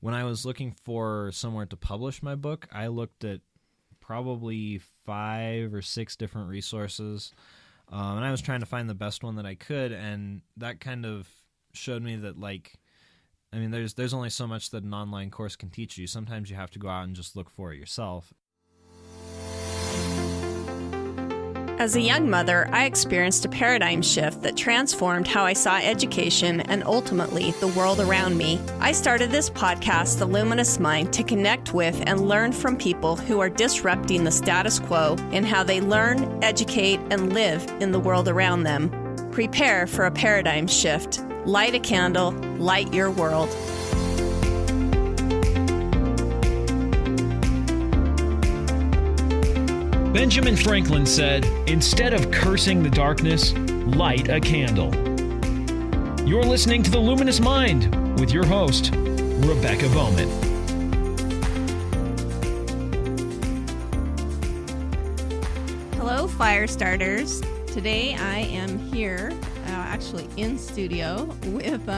when I was looking for somewhere to publish my book, I looked at probably 5 or 6 different resources, and I was trying to find the best one that I could, and that kind of showed me that, there's only so much that an online course can teach you. Sometimes you have to go out and just look for it yourself. As a young mother, I experienced a paradigm shift that transformed how I saw education and ultimately the world around me. I started this podcast, The Luminous Mind, to connect with and learn from people who are disrupting the status quo in how they learn, educate, and live in the world around them. Prepare for a paradigm shift. Light a candle, light your world. Benjamin Franklin said, "Instead of cursing the darkness, light a candle." You're listening to The Luminous Mind with your host, Rebecca Bohman. Hello, fire starters. Today I am here, actually in studio, with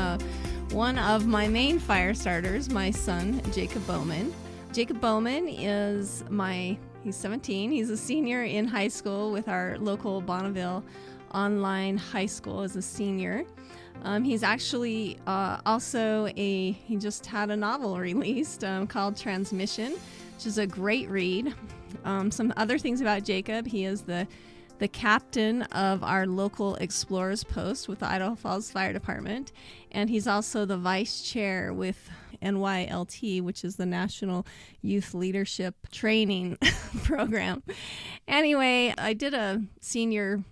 one of my main fire starters, my son, Jacob Bohman. Jacob Bohman is he's 17. He's a senior in high school with our local Bonneville online high school as a senior. He's actually he just had a novel released called Transmission, which is a great read. Some other things about Jacob: he is the captain of our local Explorers Post with the Idaho Falls Fire Department, and he's also the vice chair with NYLT, which is the National Youth Leadership Training Program. Anyway, I did a senior,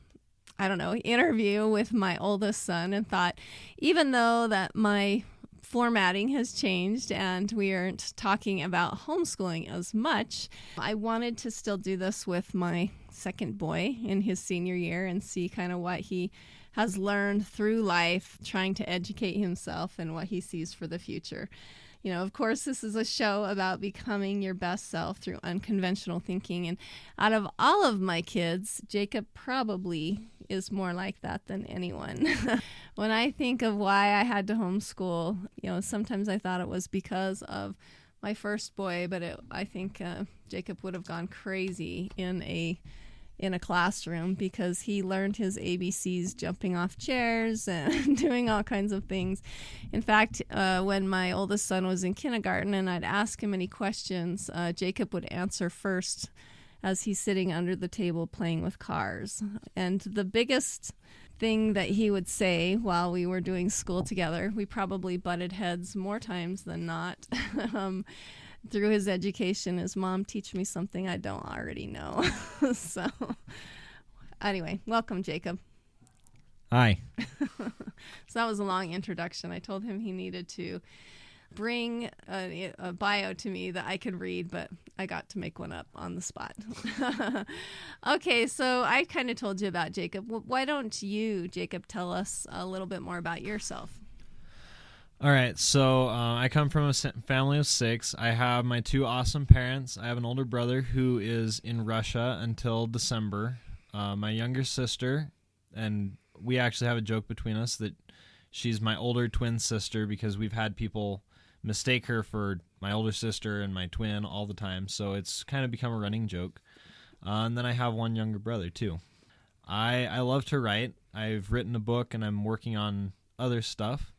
interview with my oldest son and thought, even though that my formatting has changed and we aren't talking about homeschooling as much, I wanted to still do this with my second boy in his senior year and see kind of what he has learned through life, trying to educate himself and what he sees for the future. Of course, this is a show about becoming your best self through unconventional thinking. And out of all of my kids, Jacob probably is more like that than anyone. When I think of why I had to homeschool, sometimes I thought it was because of my first boy, but I think Jacob would have gone crazy in a classroom because he learned his ABCs jumping off chairs and doing all kinds of things. In fact, when my oldest son was in kindergarten and I'd ask him any questions, Jacob would answer first as he's sitting under the table playing with cars. And the biggest thing that he would say while we were doing school together, we probably butted heads more times than not, through his education, is, "Mom, teach me something I don't already know." So anyway, welcome, Jacob. Hi. So that was a long introduction. I told him he needed to bring a bio to me that I could read, but I got to make one up on the spot. Okay, so I kind of told you about Jacob. Why don't you, Jacob, tell us a little bit more about yourself? All right, so I come from a family of 6. I have my 2 awesome parents. I have an older brother who is in Russia until December. My younger sister, and we actually have a joke between us that she's my older twin sister because we've had people mistake her for my older sister and my twin all the time, so it's kind of become a running joke. And then I have one younger brother, too. I love to write. I've written a book, and I'm working on other stuff.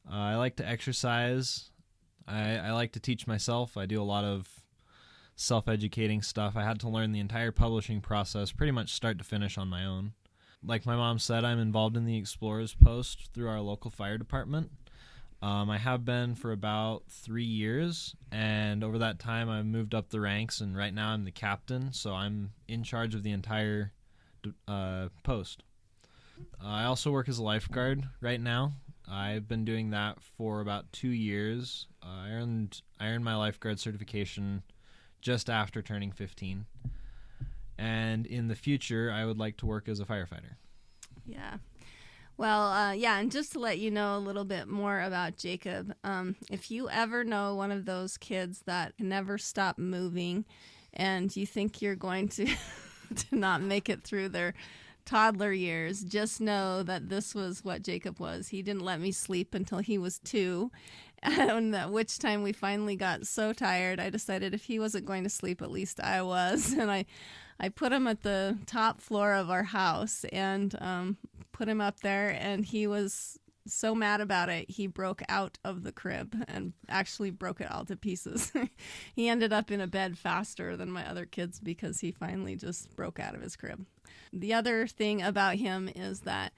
I like to exercise. I like to teach myself. I do a lot of self-educating stuff. I had to learn the entire publishing process pretty much start to finish on my own. Like my mom said, I'm involved in the Explorers Post through our local fire department. I have been for about 3 years, and over that time I've moved up the ranks, and right now I'm the captain, so I'm in charge of the entire post. I also work as a lifeguard right now. I've been doing that for about 2 years. I earned my lifeguard certification just after turning 15. And in the future, I would like to work as a firefighter. Yeah. Well, and just to let you know a little bit more about Jacob, if you ever know one of those kids that can never stop moving and you think you're going to not make it through their toddler years, just know that this was what Jacob was. He didn't let me sleep until he was 2. And which time we finally got so tired, I decided if he wasn't going to sleep, at least I was. And I put him at the top floor of our house and put him up there, and he was so mad about it, he broke out of the crib and actually broke it all to pieces. He ended up in a bed faster than my other kids because he finally just broke out of his crib. The other thing about him is that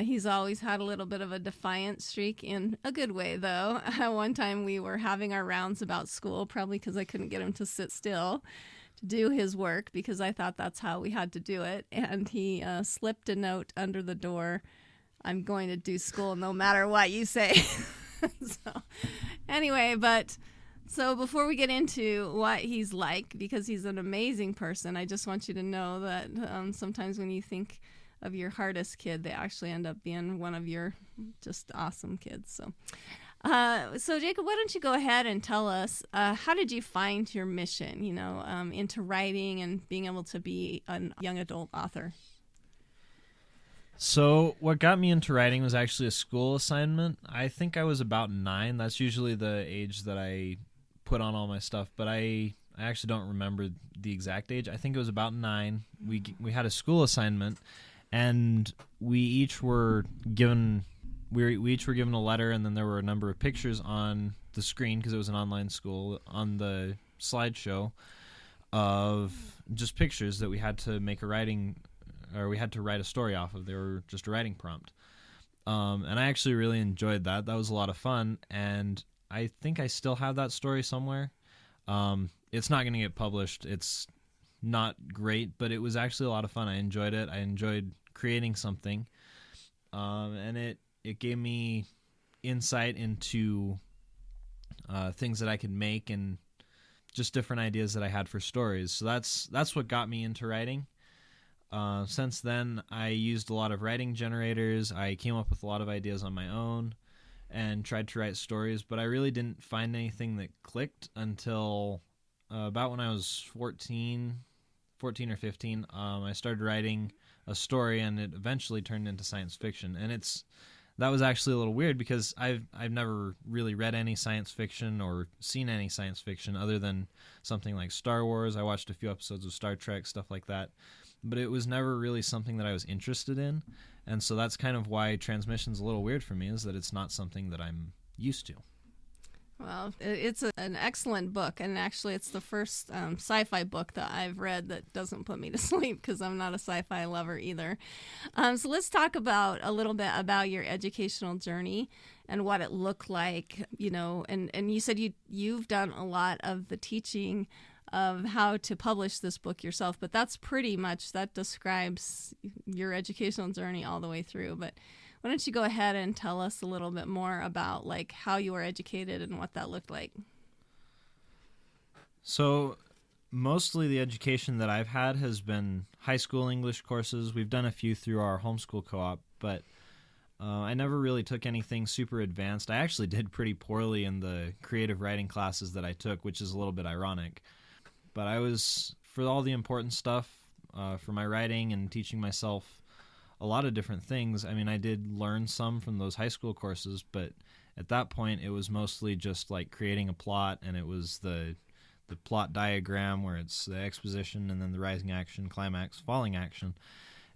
he's always had a little bit of a defiant streak, in a good way, though. One time we were having our rounds about school, probably because I couldn't get him to sit still to do his work, because I thought that's how we had to do it. And he slipped a note under the door: "I'm going to do school no matter what you say." So anyway, so before we get into what he's like, because he's an amazing person, I just want you to know that sometimes when you think of your hardest kid, they actually end up being one of your just awesome kids. So Jacob, why don't you go ahead and tell us, how did you find your mission, into writing and being able to be a young adult author? So what got me into writing was actually a school assignment. I think I was about 9. That's usually the age that I put on all my stuff, but I actually don't remember the exact age. I think it was about 9. We had a school assignment, and we each were given a letter, and then there were a number of pictures on the screen, because it was an online school, on the slideshow of just pictures that we had to make we had to write a story off of. They were just a writing prompt. And I actually really enjoyed that. That was a lot of fun, and I think I still have that story somewhere. It's not going to get published. It's not great, but it was actually a lot of fun. I enjoyed it. I enjoyed creating something, and it gave me insight into things that I could make, and just different ideas that I had for stories. So that's what got me into writing. Since then, I used a lot of writing generators. I came up with a lot of ideas on my own and tried to write stories, but I really didn't find anything that clicked until about when I was 14 or 15. I started writing a story, and it eventually turned into science fiction. And that was actually a little weird, because I've never really read any science fiction or seen any science fiction other than something like Star Wars. I watched a few episodes of Star Trek, stuff like that. But it was never really something that I was interested in. And so that's kind of why Transmission's a little weird for me, is that it's not something that I'm used to. Well, it's an excellent book, and actually it's the first sci-fi book that I've read that doesn't put me to sleep, because I'm not a sci-fi lover either. So let's talk a little bit about your educational journey and what it looked like, and you said you've done a lot of the teaching of how to publish this book yourself, but that describes your educational journey all the way through. But why don't you go ahead and tell us a little bit more about how you were educated and what that looked like? So mostly the education that I've had has been high school English courses. We've done a few through our homeschool co-op, but I never really took anything super advanced. I actually did pretty poorly in the creative writing classes that I took, which is a little bit ironic. But I was, for all the important stuff, for my writing and teaching myself a lot of different things. I mean, I did learn some from those high school courses, but at that point it was mostly just creating a plot, and it was the plot diagram where it's the exposition and then the rising action, climax, falling action.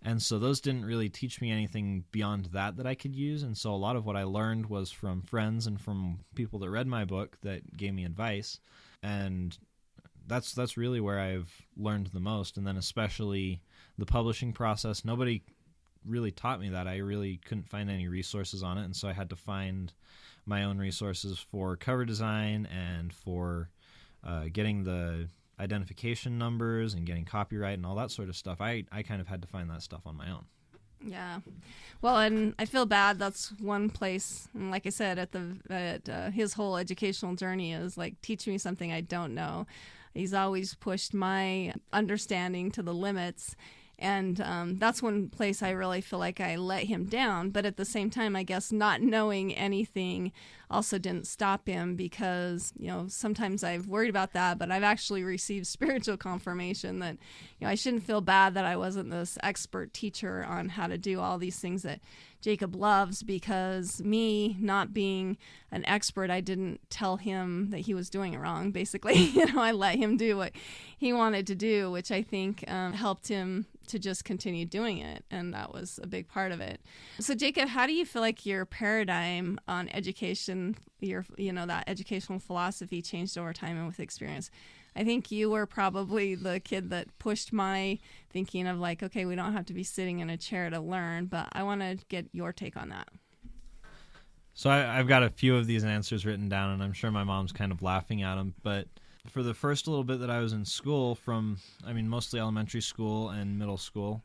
And so those didn't really teach me anything beyond that I could use. And so a lot of what I learned was from friends and from people that read my book that gave me advice. And that's really where I've learned the most. And then especially the publishing process. Nobody really taught me that. I really couldn't find any resources on it, and so I had to find my own resources for cover design and for getting the identification numbers and getting copyright and all that sort of stuff. I kind of had to find that stuff on my own. Yeah. Well, and I feel bad. That's one place, and like I said, at his whole educational journey is teach me something I don't know. He's always pushed my understanding to the limits, and that's one place I really feel like I let him down. But at the same time, I guess not knowing anything also didn't stop him because, sometimes I've worried about that, but I've actually received spiritual confirmation that, I shouldn't feel bad that I wasn't this expert teacher on how to do all these things that Jacob loves, because me not being an expert, I didn't tell him that he was doing it wrong. Basically, I let him do what he wanted to do, which I think helped him to just continue doing it, and that was a big part of it. So, Jacob, how do you feel like your paradigm on education, that educational philosophy changed over time and with experience? I think you were probably the kid that pushed my thinking of like, okay, we don't have to be sitting in a chair to learn, but I want to get your take on that. So I've got a few of these answers written down, and I'm sure my mom's kind of laughing at them, but for the first little bit that I was in school, mostly elementary school and middle school,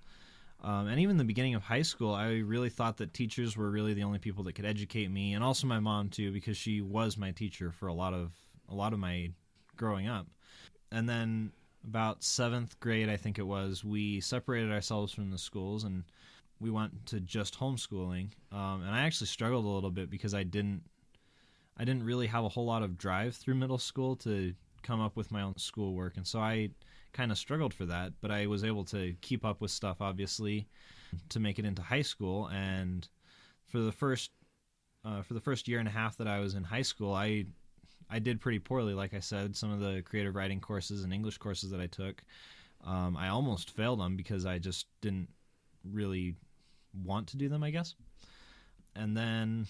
and even the beginning of high school, I really thought that teachers were really the only people that could educate me, and also my mom too, because she was my teacher for a lot of my growing up. And then about 7th grade, I think it was, we separated ourselves from the schools and we went to just homeschooling. And I actually struggled a little bit because I didn't really have a whole lot of drive through middle school to come up with my own schoolwork. And so I kind of struggled for that, but I was able to keep up with stuff, obviously, to make it into high school. And for the first year and a half that I was in high school, I did pretty poorly. Like I said, some of the creative writing courses and English courses that I took, I almost failed them because I just didn't really want to do them, I guess. And then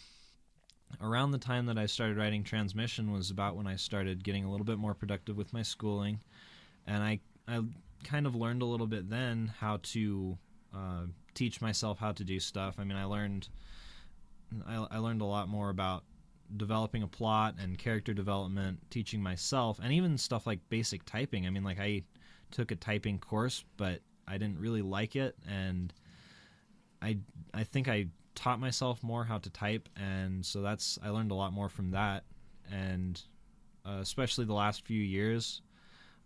around the time that I started writing Transmission was about when I started getting a little bit more productive with my schooling. And I kind of learned a little bit then how to teach myself how to do stuff. I mean, I learned a lot more about developing a plot and character development, teaching myself, and even stuff like basic typing. I mean, like I took a typing course, but I didn't really like it, and I think I taught myself more how to type, and so I learned a lot more from that. And especially the last few years,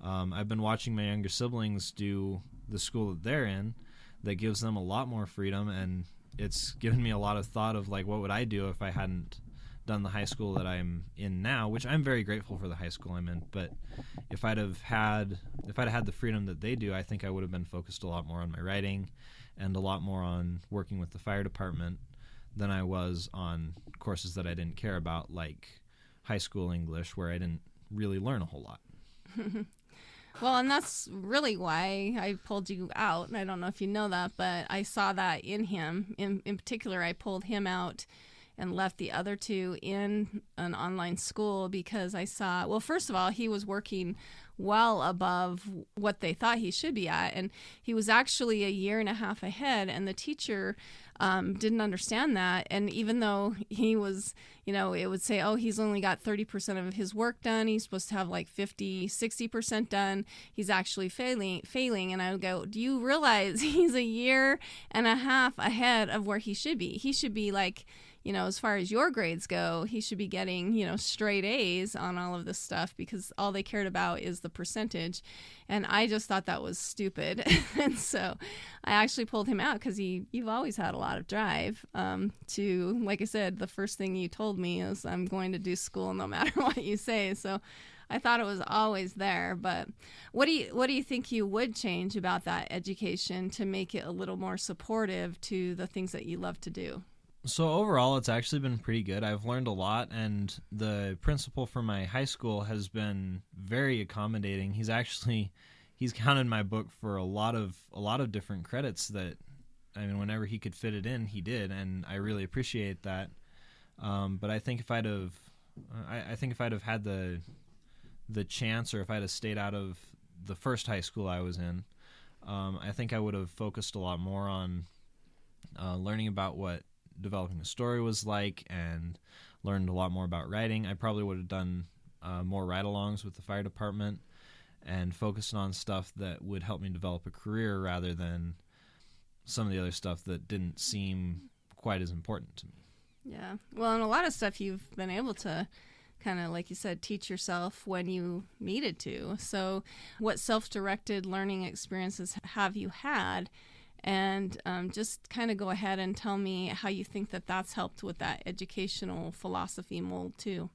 I've been watching my younger siblings do the school that they're in that gives them a lot more freedom, and it's given me a lot of thought of like, what would I do if I hadn't done the high school that I'm in now, which I'm very grateful for the high school I'm in, but if I'd have had the freedom that they do, I think I would have been focused a lot more on my writing and a lot more on working with the fire department than I was on courses that I didn't care about, like high school English, where I didn't really learn a whole lot. Well, and that's really why I pulled you out, and I don't know if you know that, but I saw that in him. In particular, I pulled him out and left the other two in an online school because I saw, well, first of all, he was working well above what they thought he should be at, and he was actually a year and a half ahead, and the teacher didn't understand that. And even though he was, it would say, oh, he's only got 30% of his work done, he's supposed to have like 50-60% done, he's actually failing. And I would go, do you realize he's a year and a half ahead of where he should be? He should be like, as far as your grades go, he should be getting, straight A's on all of this stuff, because all they cared about is the percentage. And I just thought that was stupid. And so I actually pulled him out because you've always had a lot of drive to, like I said, the first thing you told me is I'm going to do school no matter what you say. So I thought it was always there. But what do you think you would change about that education to make it a little more supportive to the things that you love to do? So overall, it's actually been pretty good. I've learned a lot, and the principal for my high school has been very accommodating. He's counted my book for a lot of different credits that, whenever he could fit it in, he did, and I really appreciate that. But I think if I'd have had the chance, or if I'd have stayed out of the first high school I was in, I think I would have focused a lot more on learning about what developing a story was like, and learned a lot more about writing. I probably would have done more ride-alongs with the fire department and focused on stuff that would help me develop a career rather than some of the other stuff that didn't seem quite as important to me. Yeah. Well, and a lot of stuff you've been able to kind of, like you said, teach yourself when you needed to. So what self-directed learning experiences have you had? And just kind of go ahead and tell me how you think that that's helped with that educational philosophy mold too.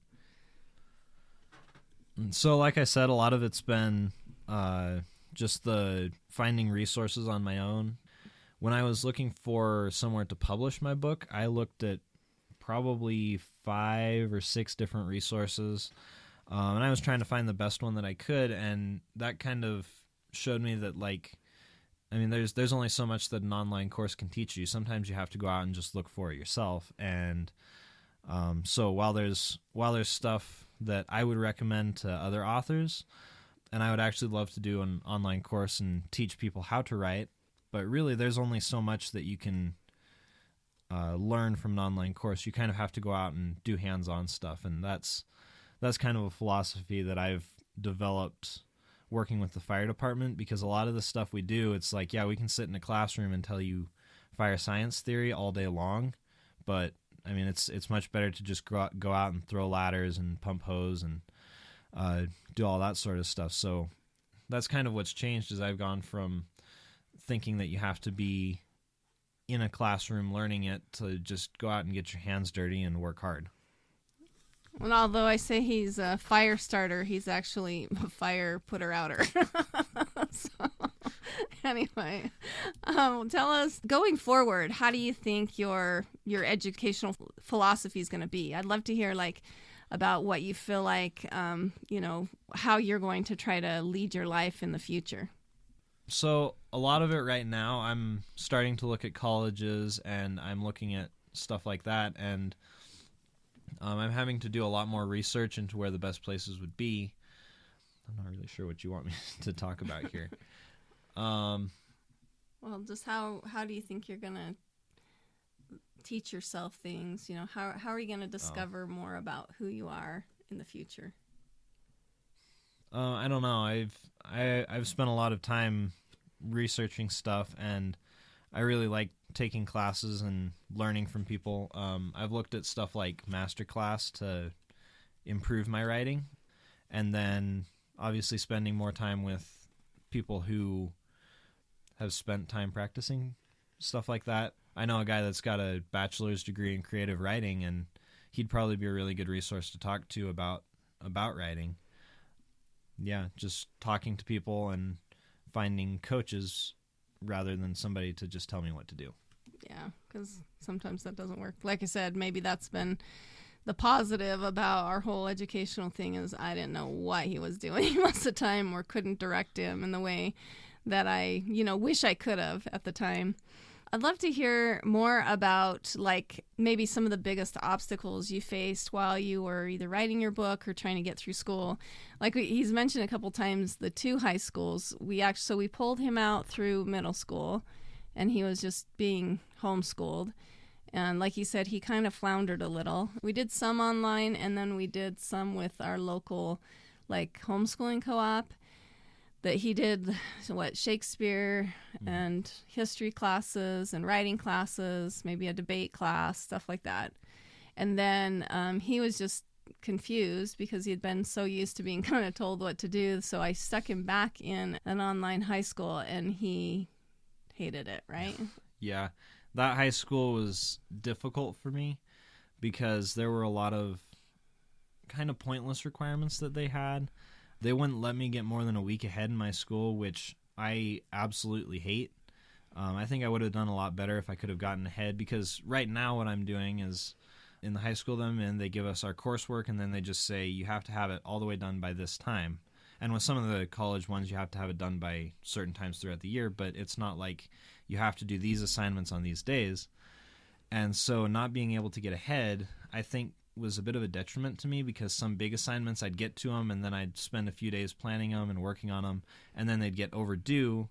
So like I said, a lot of it's been just the finding resources on my own. When I was looking for somewhere to publish my book, I looked at probably 5 or 6 different resources, and I was trying to find the best one that I could, and that kind of showed me that, like, I mean, there's only so much that an online course can teach you. Sometimes you have to go out and just look for it yourself. And so while there's stuff that I would recommend to other authors, and I would actually love to do an online course and teach people how to write, but really there's only so much that you can learn from an online course. You kind of have to go out and do hands-on stuff, and that's kind of a philosophy that I've developed working with the fire department, because a lot of the stuff we do, it's like, yeah, we can sit in a classroom and tell you fire science theory all day long, but I mean, it's much better to just go out and throw ladders and pump hose and do all that sort of stuff. So that's kind of what's changed, is I've gone from thinking that you have to be in a classroom learning it to just go out and get your hands dirty and work hard. Well, although I say he's a fire starter, he's actually a fire putter-outer. So, anyway, tell us, going forward, how do you think your educational philosophy is going to be? I'd love to hear, like, about what you feel like, how you're going to try to lead your life in the future. So a lot of it right now, I'm starting to look at colleges, and I'm looking at stuff like that, and I'm having to do a lot more research into where the best places would be. I'm not really sure what you want me to talk about here. Well, just how do you think you're going to teach yourself things? You know, how are you going to discover more about who you are in the future? I don't know. I've spent a lot of time researching stuff, and I really like taking classes and learning from people. I've looked at stuff like Masterclass to improve my writing, and then obviously spending more time with people who have spent time practicing stuff like that. I know a guy that's got a bachelor's degree in creative writing, and he'd probably be a really good resource to talk to about writing. Yeah, just talking to people and finding coaches rather than somebody to just tell me what to do. Yeah, because sometimes that doesn't work. Like I said, maybe that's been the positive about our whole educational thing, is I didn't know what he was doing most of the time, or couldn't direct him in the way that I, wish I could have at the time. I'd love to hear more about, like, maybe some of the biggest obstacles you faced while you were either writing your book or trying to get through school. Like he's mentioned a couple times, the 2 high schools. We pulled him out through middle school, and he was just being homeschooled. And like he said, he kind of floundered a little. We did some online, and then we did some with our local, like, homeschooling co-op. That he did, Shakespeare and history classes and writing classes, maybe a debate class, stuff like that. And then he was just confused because he had been so used to being kind of told what to do. So I stuck him back in an online high school, and he hated it, right? Yeah, that high school was difficult for me because there were a lot of kind of pointless requirements that they had. They wouldn't let me get more than a week ahead in my school, which I absolutely hate. I think I would have done a lot better if I could have gotten ahead, because right now what I'm doing is, in the high school I'm in, they give us our coursework, and then they just say you have to have it all the way done by this time. And with some of the college ones, you have to have it done by certain times throughout the year, but it's not like you have to do these assignments on these days. And so not being able to get ahead, I think, was a bit of a detriment to me, because some big assignments I'd get to them, and then I'd spend a few days planning them and working on them, and then they'd get overdue,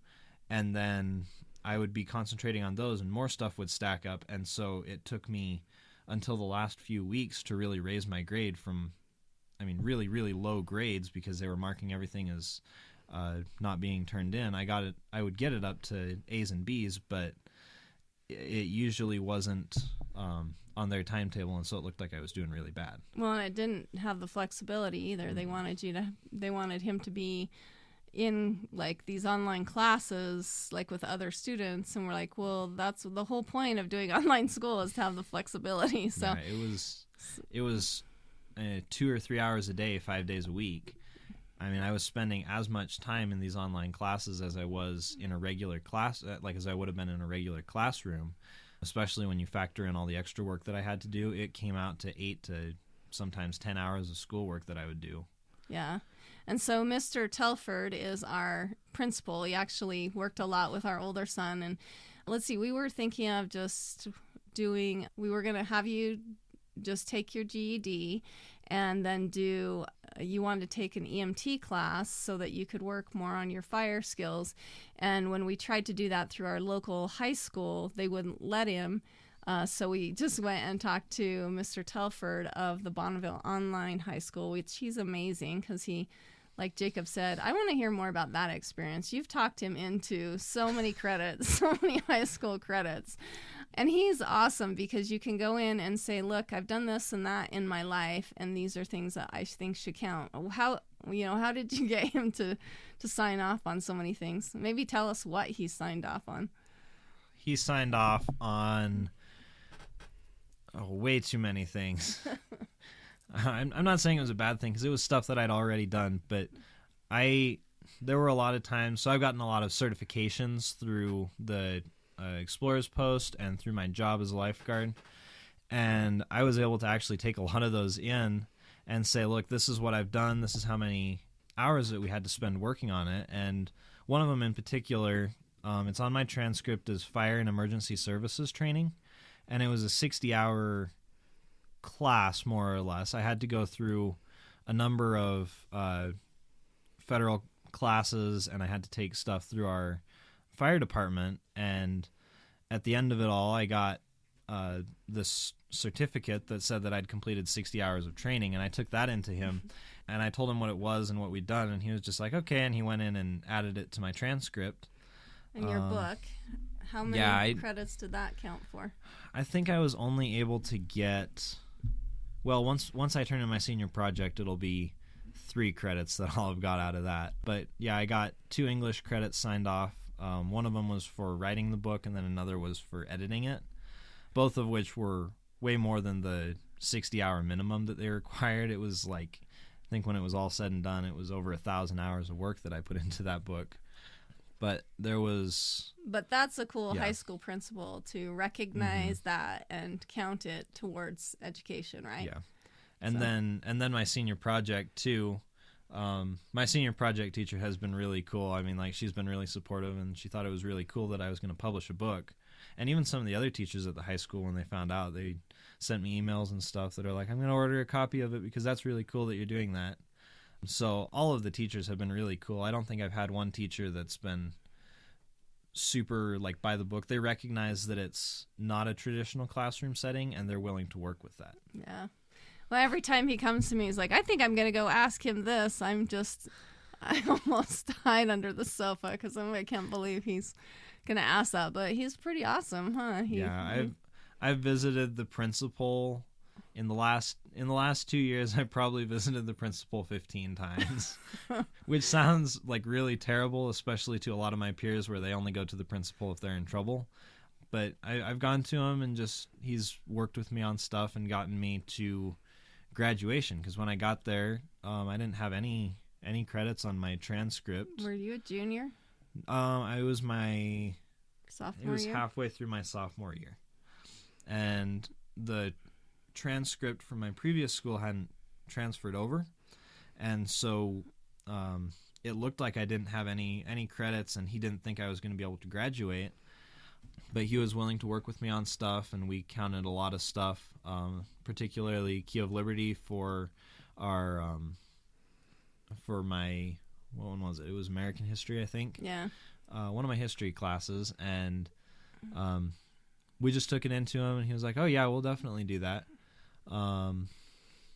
and then I would be concentrating on those, and more stuff would stack up. And so it took me until the last few weeks to really raise my grade from, really, really low grades, because they were marking everything as not being turned in. I would get it up to A's and B's, but it usually wasn't on their timetable, and so it looked like I was doing really bad. Well, and it didn't have the flexibility either. They wanted him to be in like these online classes, like with other students, and we're like, well, that's the whole point of doing online school, is to have the flexibility. So yeah, it was 2 or 3 hours a day, 5 days a week. I mean, I was spending as much time in these online classes as I was in a regular class, like as I would have been in a regular classroom, especially when you factor in all the extra work that I had to do. It came out to 8 to sometimes 10 hours of schoolwork that I would do. yeah. And so Mr. Telford is our principal. He actually worked a lot with our older son. And let's see, we were thinking of we were going to have you just take your GED and then you wanted to take an EMT class so that you could work more on your fire skills. And when we tried to do that through our local high school, they wouldn't let him. So we just went and talked to Mr. Telford of the Bonneville Online High School, which he's amazing because he, like Jacob said, I want to hear more about that experience. You've talked him into so many credits, so many high school credits. And he's awesome because you can go in and say, look, I've done this and that in my life, and these are things that I think should count. How did you get him to sign off on so many things? Maybe tell us what he signed off on. He signed off on way too many things. I'm not saying it was a bad thing because it was stuff that I'd already done, but there were a lot of times, so I've gotten a lot of certifications through the Explorer's Post and through my job as a lifeguard, and I was able to actually take a lot of those in and say, look, this is what I've done, this is how many hours that we had to spend working on it. And one of them in particular, it's on my transcript, as fire and emergency services training, and it was a 60-hour class, more or less. I had to go through a number of federal classes, and I had to take stuff through our fire department, and at the end of it all, I got this certificate that said that I'd completed 60 hours of training, and I took that into him, and I told him what it was and what we'd done, and he was just like, okay, and he went in and added it to my transcript. In your book, how many credits did that count for? I think I was only able to get, well, once I turn in my senior project, it'll be 3 credits that I'll have got out of that. But yeah, I got 2 English credits signed off. One of them was for writing the book, and then another was for editing it, both of which were way more than the 60-hour minimum that they required. It was like, I think when it was all said and done, it was over 1,000 hours of work that I put into that book. But that's a cool high school principle, to recognize that and count it towards education, right? Yeah. And then my senior project too. My senior project teacher has been really cool. I mean, like, she's been really supportive, and she thought it was really cool that I was going to publish a book. And even some of the other teachers at the high school, when they found out, they sent me emails and stuff that are like, I'm going to order a copy of it because that's really cool that you're doing that. So all of the teachers have been really cool. I don't think I've had one teacher that's been super, like, by the book. They recognize that it's not a traditional classroom setting, and they're willing to work with that. Yeah. Well, every time he comes to me, he's like, I think I'm going to go ask him this. I almost hide under the sofa because I can't believe he's going to ask that. But he's pretty awesome, huh? I've visited the principal in the last 2 years. I probably visited the principal 15 times, which sounds like really terrible, especially to a lot of my peers where they only go to the principal if they're in trouble. But I've gone to him, and he's worked with me on stuff and gotten me to graduation, because when I got there, I didn't have any credits on my transcript. Were you a junior? I was my sophomore year? It was halfway through my sophomore year. And the transcript from my previous school hadn't transferred over, and so it looked like I didn't have any credits, and he didn't think I was going to be able to graduate. But he was willing to work with me on stuff, and we counted a lot of stuff, particularly Key of Liberty for our for my, what one was it? It was American History, I think. Yeah. One of my history classes, and we just took it into him, and he was like, "Oh yeah, we'll definitely do that."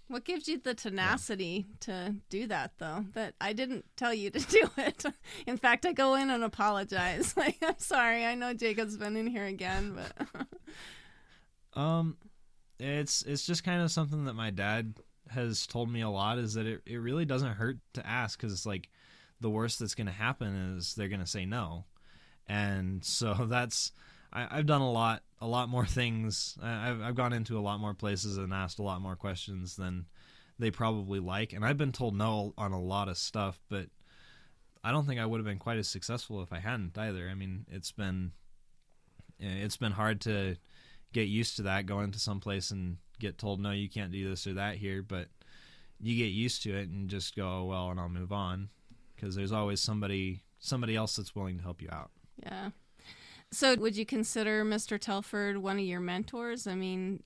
What gives you the tenacity to do that, though? That I didn't tell you to do it. In fact, I go in and apologize. Like, I'm sorry. I know Jacob's been in here again, but it's just kind of something that my dad has told me a lot, is that it really doesn't hurt to ask, because it's like the worst that's going to happen is they're going to say no. And so I've done a lot more things. I've gone into a lot more places and asked a lot more questions than they probably like. And I've been told no on a lot of stuff, but I don't think I would have been quite as successful if I hadn't either. I mean, it's been hard to get used to that, going to some place and get told, no, you can't do this or that here, but you get used to it and just go, oh, well, and I'll move on, because there's always somebody else that's willing to help you out. Yeah. So would you consider Mr. Telford one of your mentors? I mean,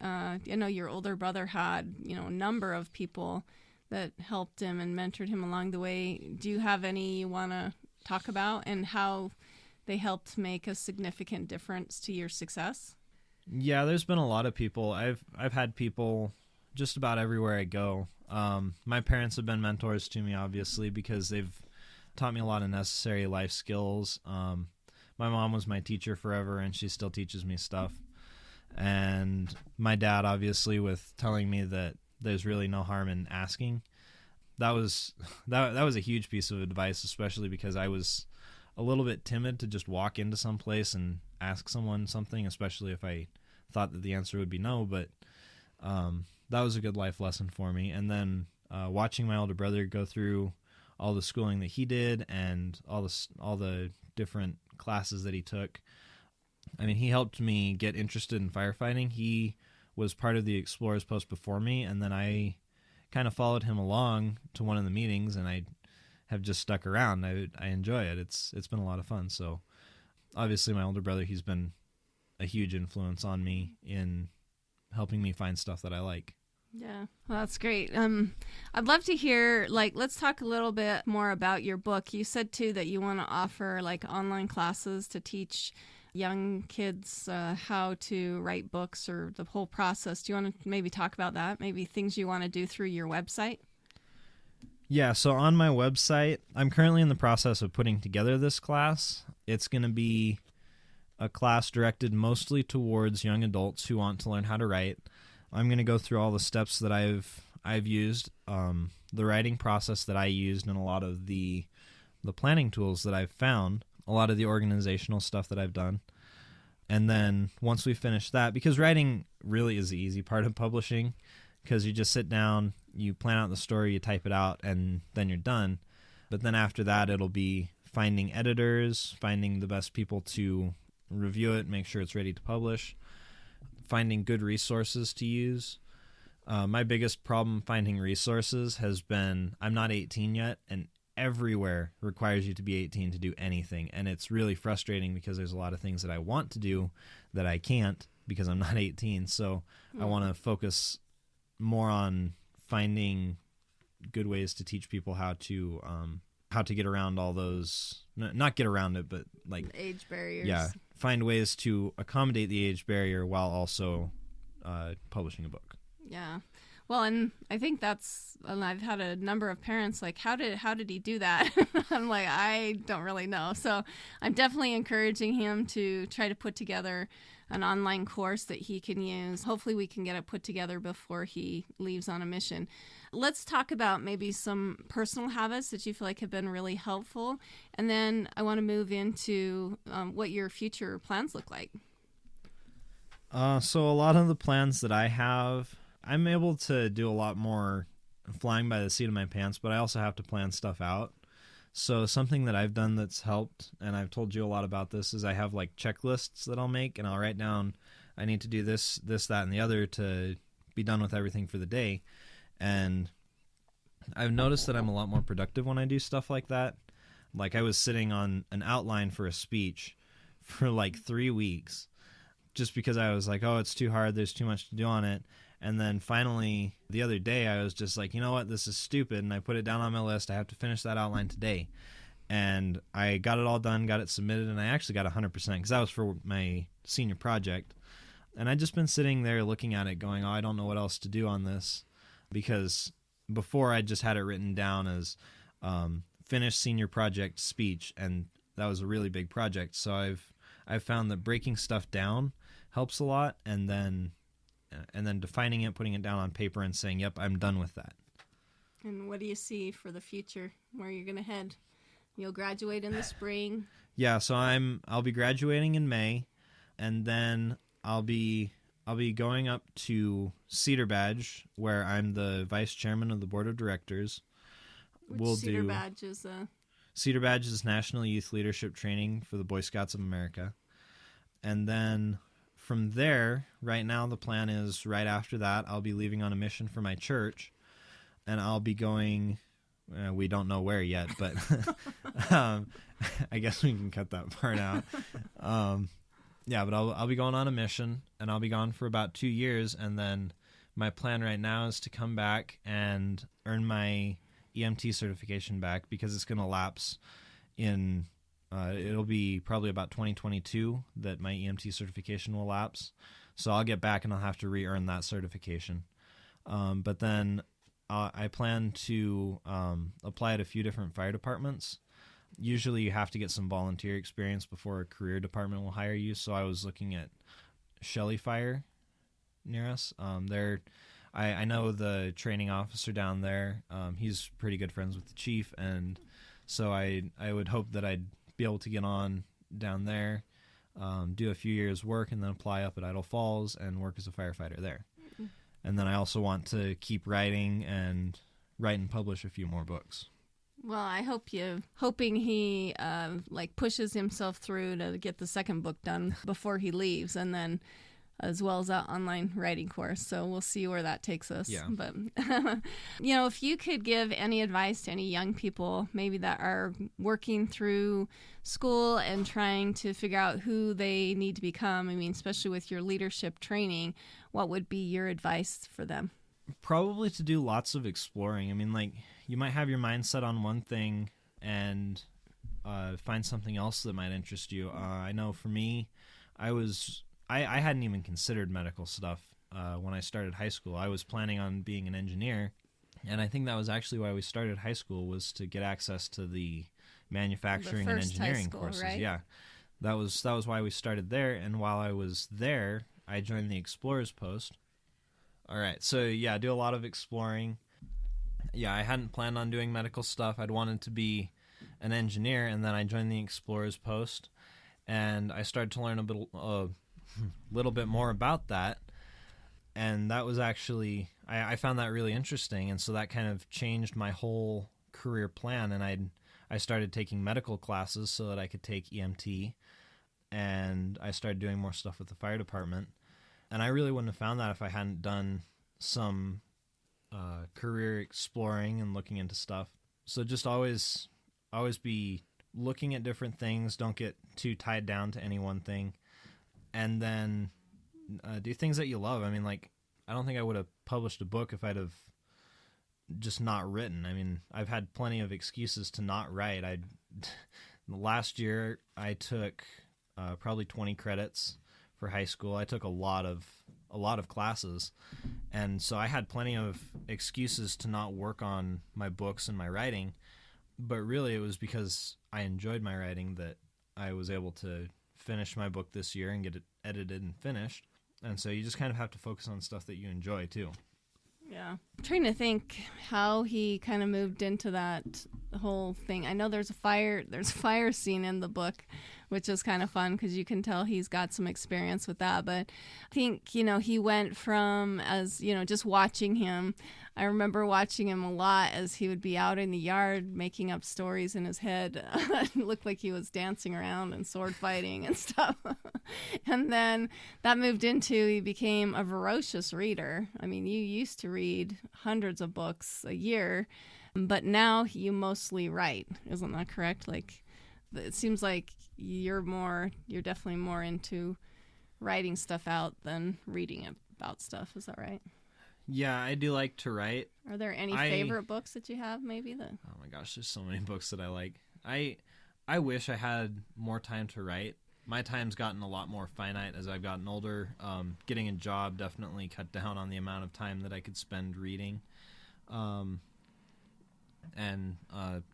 your older brother had, a number of people that helped him and mentored him along the way. Do you have any you want to talk about and how they helped make a significant difference to your success? Yeah, there's been a lot of people. I've had people just about everywhere I go. My parents have been mentors to me, obviously, because they've taught me a lot of necessary life skills. My mom was my teacher forever, and she still teaches me stuff. And my dad, obviously, with telling me that there's really no harm in asking. That was a huge piece of advice, especially because I was a little bit timid to just walk into some place and ask someone something, especially if I thought that the answer would be no. But that was a good life lesson for me. And then watching my older brother go through all the schooling that he did and all the different classes that he took. I mean, he helped me get interested in firefighting. He was part of the Explorers Post before me, and then I kind of followed him along to one of the meetings, and I have just stuck around. I enjoy it. It's been a lot of fun. So obviously my older brother, he's been a huge influence on me in helping me find stuff that I like. Yeah, well, that's great. I'd love to hear, let's talk a little bit more about your book. You said, too, that you want to offer, online classes to teach young kids how to write books or the whole process. Do you want to maybe talk about that? Maybe things you want to do through your website? Yeah, so on my website, I'm currently in the process of putting together this class. It's going to be a class directed mostly towards young adults who want to learn how to write. I'm going to go through all the steps that I've used, the writing process that I used, and a lot of the planning tools that I've found, a lot of the organizational stuff that I've done. And then once we finish that, because writing really is the easy part of publishing, because you just sit down, you plan out the story, you type it out, and then you're done. But then after that, it'll be finding editors, finding the best people to review it, make sure it's ready to publish, finding good resources to use. My biggest problem finding resources has been I'm not 18 yet, and everywhere requires you to be 18 to do anything. And it's really frustrating because there's a lot of things that I want to do that I can't because I'm not 18. So I want to focus more on finding good ways to teach people how to get around all those, not get around it, but age barriers. Yeah, find ways to accommodate the age barrier while also publishing a book. Yeah. Well, and I think and I've had a number of parents how did he do that? I'm like, I don't really know. So I'm definitely encouraging him to try to put together an online course that he can use. Hopefully we can get it put together before he leaves on a mission. Let's talk about maybe some personal habits that you feel like have been really helpful. And then I want to move into what your future plans look like. So a lot of the plans that I have, I'm able to do a lot more flying by the seat of my pants, but I also have to plan stuff out. So something that I've done that's helped, and I've told you a lot about this, is I have checklists that I'll make, and I'll write down, I need to do this, that, and the other to be done with everything for the day. And I've noticed that I'm a lot more productive when I do stuff like that. I was sitting on an outline for a speech for 3 weeks just because I was like, oh, it's too hard, there's too much to do on it. And then finally, the other day, I was just like, you know what, this is stupid. And I put it down on my list. I have to finish that outline today. And I got it all done, got it submitted, and I actually got 100% because that was for my senior project. And I'd just been sitting there looking at it going, oh, I don't know what else to do on this. Because before I just had it written down as finished senior project speech, and that was a really big project. So I've found that breaking stuff down helps a lot, and then defining it, putting it down on paper, and saying, yep, I'm done with that. And what do you see for the future, where you're going to head? You'll graduate in the spring. Yeah, so I'll be graduating in May, and then I'll be going up to Cedar Badge, where I'm the vice chairman of the board of directors. Cedar Badge is Cedar Badge is National Youth Leadership Training for the Boy Scouts of America. And then from there, right now the plan is right after that, I'll be leaving on a mission for my church, and I'll be going, we don't know where yet, but I guess we can cut that part out. Yeah, but I'll be going on a mission, and I'll be gone for about 2 years, and then my plan right now is to come back and earn my EMT certification back, because it's going to lapse in, it'll be probably about 2022 that my EMT certification will lapse. So I'll get back and I'll have to re-earn that certification. But then I plan to apply at a few different fire departments. Usually you have to get some volunteer experience before a career department will hire you. So I was looking at Shelley Fire near us. I know the training officer down there. He's pretty good friends with the chief, and so I would hope that I'd be able to get on down there, do a few years work, and then apply up at Idle Falls and work as a firefighter there. Mm-hmm. And then I also want to keep writing and publish a few more books. Well, I hoping he pushes himself through to get the second book done before he leaves, and then as well as that online writing course. So we'll see where that takes us. Yeah. But, if you could give any advice to any young people maybe that are working through school and trying to figure out who they need to become, especially with your leadership training, what would be your advice for them? Probably to do lots of exploring. You might have your mind set on one thing and find something else that might interest you. I know for me, I hadn't even considered medical stuff when I started high school. I was planning on being an engineer, and I think that was actually why we started high school, was to get access to the manufacturing and engineering courses. Right? Yeah, that was why we started there. And while I was there, I joined the Explorers Post. All right, so yeah, do a lot of exploring. Yeah, I hadn't planned on doing medical stuff. I'd wanted to be an engineer, and then I joined the Explorers Post, and I started to learn a little bit more about that, and that was actually, I found that really interesting, and so that kind of changed my whole career plan. And I started taking medical classes so that I could take EMT, and I started doing more stuff with the fire department. And I really wouldn't have found that if I hadn't done some career exploring and looking into stuff. So just always be looking at different things. Don't get too tied down to any one thing. And then do things that you love. I don't think I would have published a book if I'd have just not written. I've had plenty of excuses to not write. Last year, I took probably 20 credits for high school. I took a lot of classes, and so I had plenty of excuses to not work on my books and my writing. But really, it was because I enjoyed my writing that I was able to finish my book this year and get it edited and finished. And so you just kind of have to focus on stuff that you enjoy too. Yeah. I'm trying to think how he kind of moved into that whole thing. I know there's a fire scene in the book, which is kind of fun because you can tell he's got some experience with that. But I think, he went from, as, just watching him. I remember watching him a lot as he would be out in the yard making up stories in his head. It looked like he was dancing around and sword fighting and stuff. And then that moved into, he became a voracious reader. You used to read hundreds of books a year, but now you mostly write. Isn't that correct? It seems like you're definitely more into writing stuff out than reading about stuff. Is that right? Yeah, I do like to write. Are there any favorite books that you have, maybe? Oh my gosh, there's so many books that I like. I wish I had more time to write. My time's gotten a lot more finite as I've gotten older. Getting a job definitely cut down on the amount of time that I could spend reading. And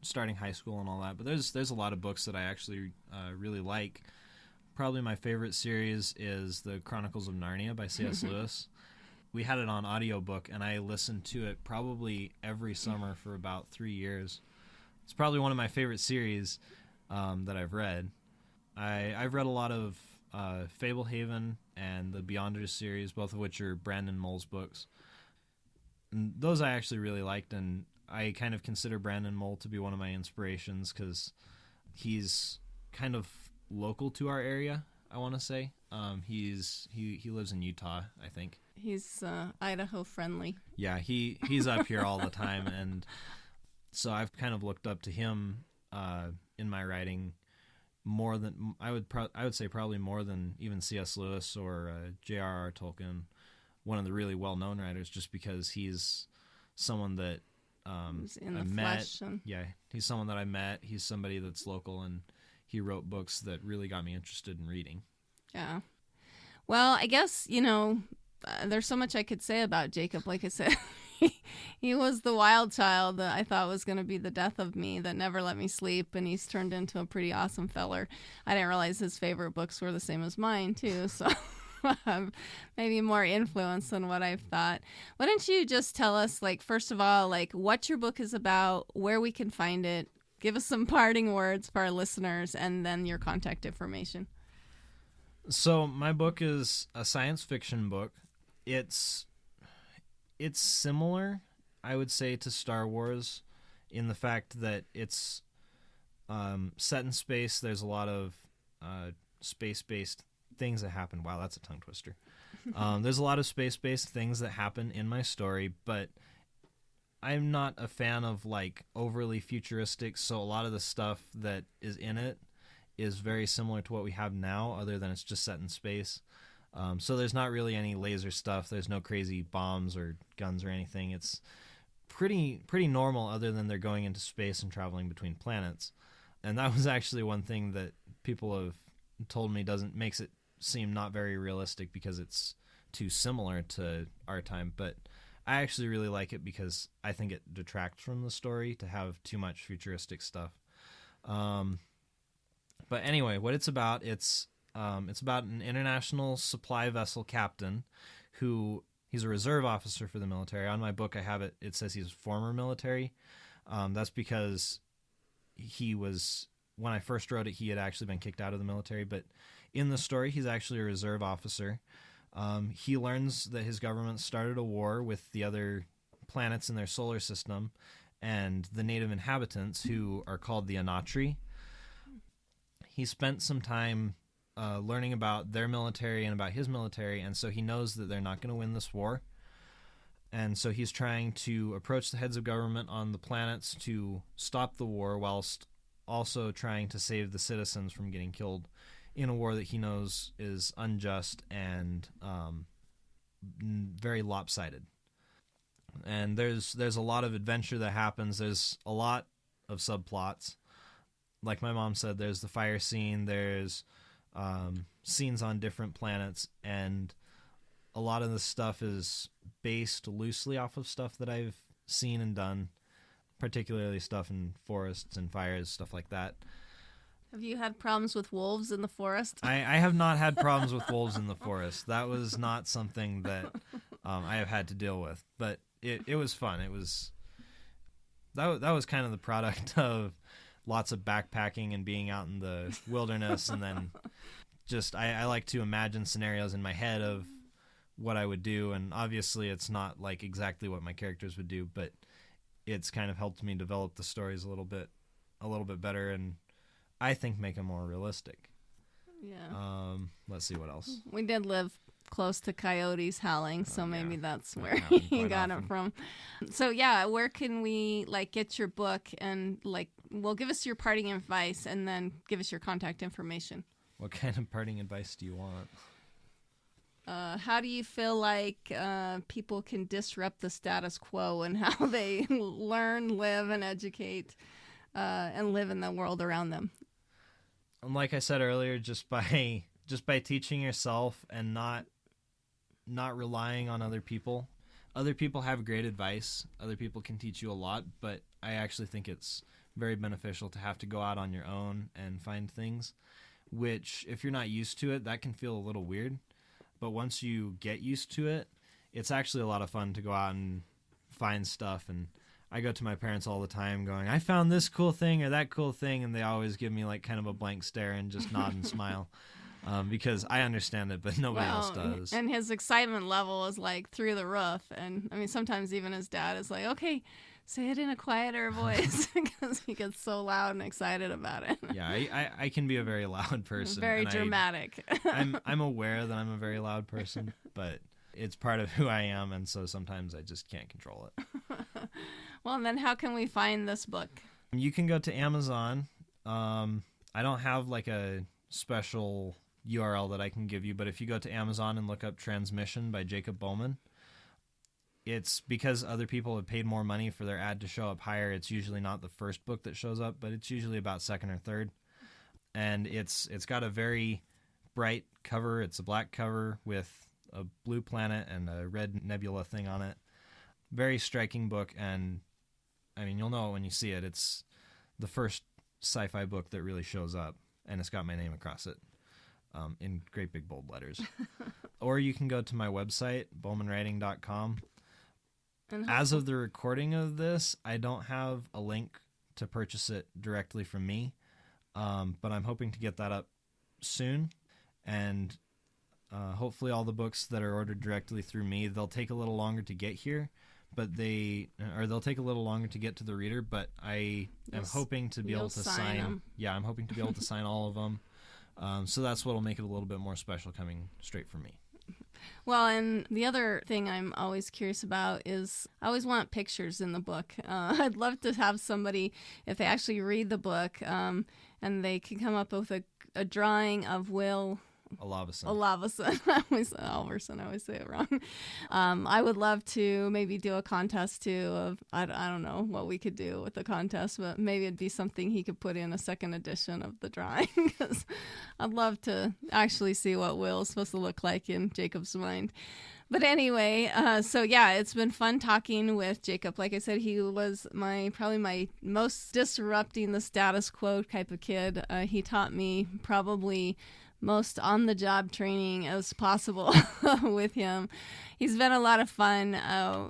starting high school and all that. But there's a lot of books that I actually really like. Probably my favorite series is The Chronicles of Narnia by C.S. Lewis. We had it on audiobook, and I listened to it probably every summer for about 3 years. It's probably one of my favorite series that I've read. I've read a lot of Fablehaven and the Beyonders series, both of which are Brandon Mull's books. And those I actually really liked, and I kind of consider Brandon Mull to be one of my inspirations because he's kind of local to our area, I want to say. He lives in Utah, I think. He's Idaho friendly. Yeah, he's up here all the time, and so I've kind of looked up to him in my writing more than I would say probably more than even C.S. Lewis or J.R.R. Tolkien, one of the really well-known writers, just because he's someone that I met. Yeah, he's someone that I met. He's somebody that's local, and he wrote books that really got me interested in reading. Yeah. Well, I guess, there's so much I could say about Jacob. Like I said, he was the wild child that I thought was going to be the death of me, that never let me sleep, and he's turned into a pretty awesome feller. I didn't realize his favorite books were the same as mine, too, so maybe more influence than what I've thought. Why don't you just tell us, first of all, what your book is about, where we can find it, give us some parting words for our listeners, and then your contact information. So my book is a science fiction book. It's similar, I would say, to Star Wars in the fact that it's set in space. There's a lot of space-based things that happen. Wow, that's a tongue twister. There's a lot of space-based things that happen in my story, but I'm not a fan of overly futuristic, so a lot of the stuff that is in it is very similar to what we have now, other than it's just set in space. So there's not really any laser stuff. There's no crazy bombs or guns or anything. It's pretty normal, other than they're going into space and traveling between planets. And that was actually one thing that people have told me makes it seem not very realistic because it's too similar to our time. But I actually really like it because I think it detracts from the story to have too much futuristic stuff. But anyway, what it's about, it's about an international supply vessel captain he's a reserve officer for the military. On my book, I have it says he's former military. That's because when I first wrote it, he had actually been kicked out of the military. But in the story, he's actually a reserve officer. He learns that his government started a war with the other planets in their solar system and the native inhabitants, who are called the Anatri. He spent some time learning about their military and about his military, and so he knows that they're not going to win this war. And so he's trying to approach the heads of government on the planets to stop the war, whilst also trying to save the citizens from getting killed in a war that he knows is unjust and very lopsided. And there's a lot of adventure that happens. There's a lot of subplots. Like my mom said, there's the fire scene, there's scenes on different planets, and a lot of the stuff is based loosely off of stuff that I've seen and done, particularly stuff in forests and fires, stuff like that. Have you had problems with wolves in the forest? I have not had problems with wolves in the forest. That was not something that I have had to deal with, but it was fun. That was kind of the product of lots of backpacking and being out in the wilderness, and then just I like to imagine scenarios in my head of what I would do, and obviously it's not exactly what my characters would do, but it's kind of helped me develop the stories a little bit better, and I think make them more realistic. Yeah. Let's see what else. We did live close to coyotes howling, so maybe that's where you got it from. So yeah, where can we get your book, and well, give us your parting advice and then give us your contact information. What kind of parting advice do you want? How do you feel like people can disrupt the status quo, and how they learn, live, and educate and live in the world around them? And like I said earlier, just by teaching yourself and not relying on other people. Other people have great advice. Other people can teach you a lot, but I actually think it's very beneficial to have to go out on your own and find things, which if you're not used to it, that can feel a little weird. But once you get used to it, it's actually a lot of fun to go out and find stuff. And I go to my parents all the time going, I found this cool thing or that cool thing, and they always give me like kind of a blank stare and just nod and smile. Because I understand it, but nobody else does. And his excitement level is like through the roof. And I mean, sometimes even his dad is like, okay, say it in a quieter voice, because he gets so loud and excited about it. Yeah, I can be a very loud person. Very dramatic. I'm aware that I'm a very loud person, but it's part of who I am, and so sometimes I just can't control it. Well, and then how can we find this book? You can go to Amazon. I don't have like a special URL that I can give you, but if you go to Amazon and look up Transmission by Jacob Bohman, it's because other people have paid more money for their ad to show up higher. It's usually not the first book that shows up, but it's usually about second or third. And it's got a very bright cover. It's a black cover with a blue planet and a red nebula thing on it. Very striking book, and I mean, you'll know it when you see it. It's the first sci-fi book that really shows up, and it's got my name across it. In great big bold letters. Or you can go to my website, bowmanwriting.com. As of the recording of this, I don't have a link to purchase it directly from me, but I'm hoping to get that up soon. And hopefully all the books that are ordered directly through me, they'll take a little longer to get here, but they'll take a little longer to get to the reader, but I am hoping to be able to sign them. Yeah, I'm hoping to be able to sign all of them. So that's what'll make it a little bit more special coming straight from me. Well, and the other thing I'm always curious about is I always want pictures in the book. I'd love to have somebody, if they actually read the book, and they can come up with a drawing of Will Olavason. I always say it wrong. I would love to maybe do a contest too of, I don't know what we could do with the contest, but maybe it'd be something he could put in a second edition of the drawing, because I'd love to actually see what Will is supposed to look like in Jacob's mind. But anyway, so yeah, it's been fun talking with Jacob. Like I said, he was probably my most disrupting the status quo type of kid. He taught me probably most on-the-job training as possible with him. He's been a lot of fun. I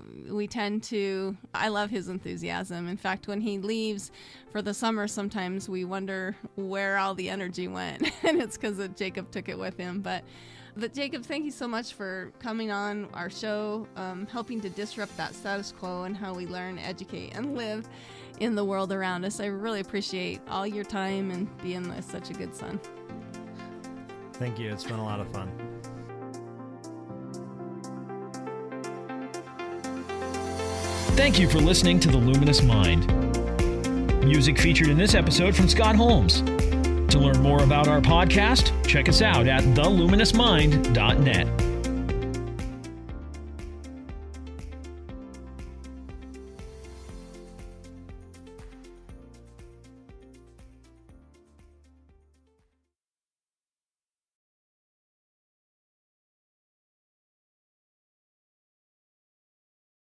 love his enthusiasm. In fact, when he leaves for the summer, sometimes we wonder where all the energy went, and it's because Jacob took it with him. But Jacob, thank you so much for coming on our show, helping to disrupt that status quo and how we learn, educate, and live in the world around us. I really appreciate all your time and being such a good son. Thank you. It's been a lot of fun. Thank you for listening to The Luminous Mind. Music featured in this episode from Scott Holmes. To learn more about our podcast, check us out at theluminousmind.net.